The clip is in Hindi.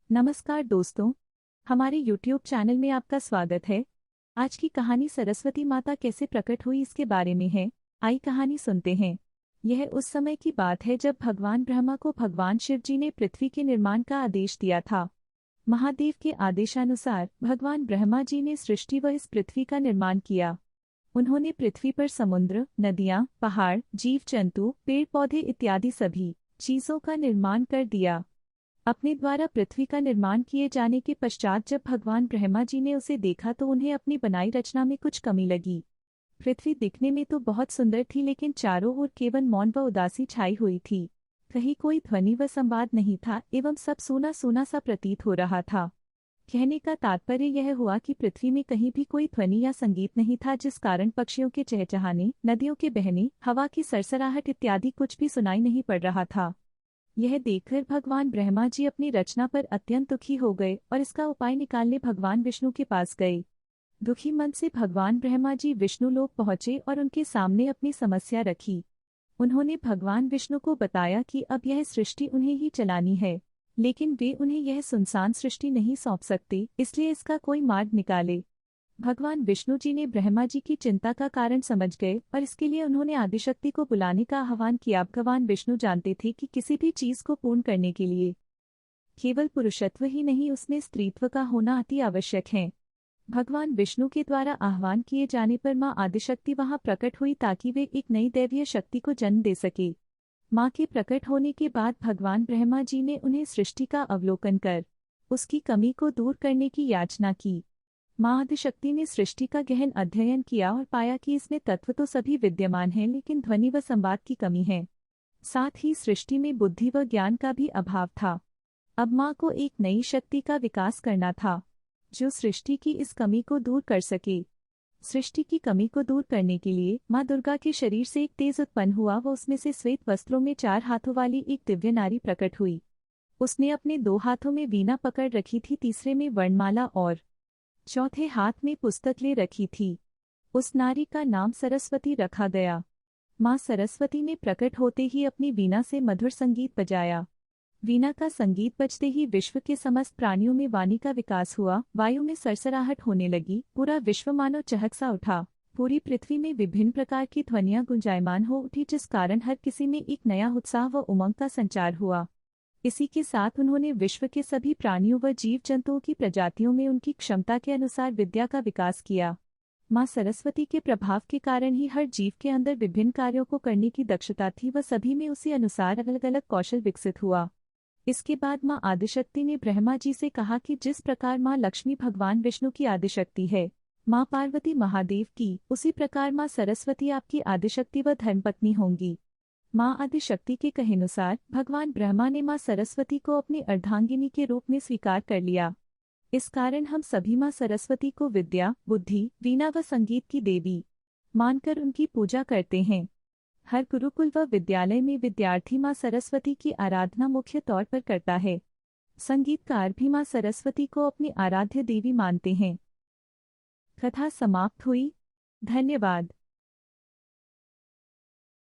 नमस्कार दोस्तों, हमारे YouTube चैनल में आपका स्वागत है। आज की कहानी सरस्वती माता कैसे प्रकट हुई इसके बारे में है। आई कहानी सुनते हैं। यह उस समय की बात है जब भगवान ब्रह्मा को भगवान शिव जी ने पृथ्वी के निर्माण का आदेश दिया था। महादेव के आदेशानुसार भगवान ब्रह्मा जी ने सृष्टि व इस पृथ्वी का निर्माण किया। उन्होंने पृथ्वी पर समुद्र, नदियाँ, पहाड़, जीव जंतु, पेड़ पौधे इत्यादि सभी चीजों का निर्माण कर दिया। अपने द्वारा पृथ्वी का निर्माण किए जाने के पश्चात जब भगवान ब्रह्मा जी ने उसे देखा तो उन्हें अपनी बनाई रचना में कुछ कमी लगी। पृथ्वी दिखने में तो बहुत सुंदर थी, लेकिन चारों ओर केवल मौन व उदासी छाई हुई थी। कहीं कोई ध्वनि व संवाद नहीं था एवं सब सूना सूना सा प्रतीत हो रहा था। कहने का तात्पर्य यह हुआ कि पृथ्वी में कहीं भी कोई ध्वनि या संगीत नहीं था, जिस कारण पक्षियों के चहचहाने, नदियों के बहने, हवा की सरसराहट इत्यादि कुछ भी सुनाई नहीं पड़ रहा था। यह देखकर भगवान ब्रह्मा जी अपनी रचना पर अत्यंत दुखी हो गए और इसका उपाय निकालने भगवान विष्णु के पास गए। दुखी मन से भगवान ब्रह्मा जी विष्णु लोक पहुंचे और उनके सामने अपनी समस्या रखी। उन्होंने भगवान विष्णु को बताया कि अब यह सृष्टि उन्हें ही चलानी है, लेकिन वे उन्हें यह सुनसान सृष्टि नहीं सौंप सकते, इसलिए इसका कोई मार्ग निकाले। भगवान विष्णु जी ने ब्रह्मा जी की चिंता का कारण समझ गए और इसके लिए उन्होंने आदिशक्ति को बुलाने का आह्वान किया। भगवान विष्णु जानते थे कि किसी भी चीज को पूर्ण करने के लिए केवल पुरुषत्व ही नहीं, उसमें स्त्रीत्व का होना अति आवश्यक है। भगवान विष्णु के द्वारा आह्वान किए जाने पर मां आदिशक्ति वहां प्रकट हुई ताकि वे एक नई दैवीय शक्ति को जन्म दे सके। मां के प्रकट होने के बाद भगवान ब्रह्मा जी ने उन्हें सृष्टि का अवलोकन कर उसकी कमी को दूर करने की याचना की। मां आदिशक्ति ने सृष्टि का गहन अध्ययन किया और पाया कि इसमें तत्व तो सभी विद्यमान हैं, लेकिन ध्वनि व संवाद की कमी है। साथ ही सृष्टि में बुद्धि व ज्ञान का भी अभाव था। अब मां को एक नई शक्ति का विकास करना था जो सृष्टि की इस कमी को दूर कर सके। सृष्टि की कमी को दूर करने के लिए मां दुर्गा के शरीर से एक तेज उत्पन्न हुआ व उसमें से श्वेत वस्त्रों में 4 हाथों वाली एक दिव्य नारी प्रकट हुई। उसने अपने 2 हाथों में वीणा पकड़ रखी थी, तीसरे में वर्णमाला और चौथे हाथ में पुस्तक ले रखी थी। उस नारी का नाम सरस्वती रखा गया। मां सरस्वती ने प्रकट होते ही अपनी वीणा से मधुर संगीत बजाया। वीणा का संगीत बजते ही विश्व के समस्त प्राणियों में वाणी का विकास हुआ। वायु में सरसराहट होने लगी। पूरा विश्व मानो चहक सा उठा। पूरी पृथ्वी में विभिन्न प्रकार की ध्वनियां गुंजायमान हो उठी, जिस कारण हर किसी में एक नया उत्साह व उमंग का संचार हुआ। इसी के साथ उन्होंने विश्व के सभी प्राणियों व जीव जंतुओं की प्रजातियों में उनकी क्षमता के अनुसार विद्या का विकास किया। मां सरस्वती के प्रभाव के कारण ही हर जीव के अंदर विभिन्न कार्यों को करने की दक्षता थी व सभी में उसी अनुसार अलग अलग कौशल विकसित हुआ। इसके बाद मां आदिशक्ति ने ब्रह्मा जी से कहा कि जिस प्रकार मां लक्ष्मी भगवान विष्णु की आदिशक्ति है, मां पार्वती महादेव की, उसी प्रकार मां सरस्वती आपकी आदिशक्ति व धर्मपत्नी होंगी। मां आदिशक्ति के कहेनुसार भगवान ब्रह्मा ने मां सरस्वती को अपनी अर्धांगिनी के रूप में स्वीकार कर लिया। इस कारण हम सभी मां सरस्वती को विद्या, बुद्धि, वीणा व संगीत की देवी मानकर उनकी पूजा करते हैं। हर गुरुकुल व विद्यालय में विद्यार्थी मां सरस्वती की आराधना मुख्य तौर पर करता है। संगीतकार भी मां सरस्वती को अपनी आराध्य देवी मानते हैं। कथा समाप्त हुई। धन्यवाद।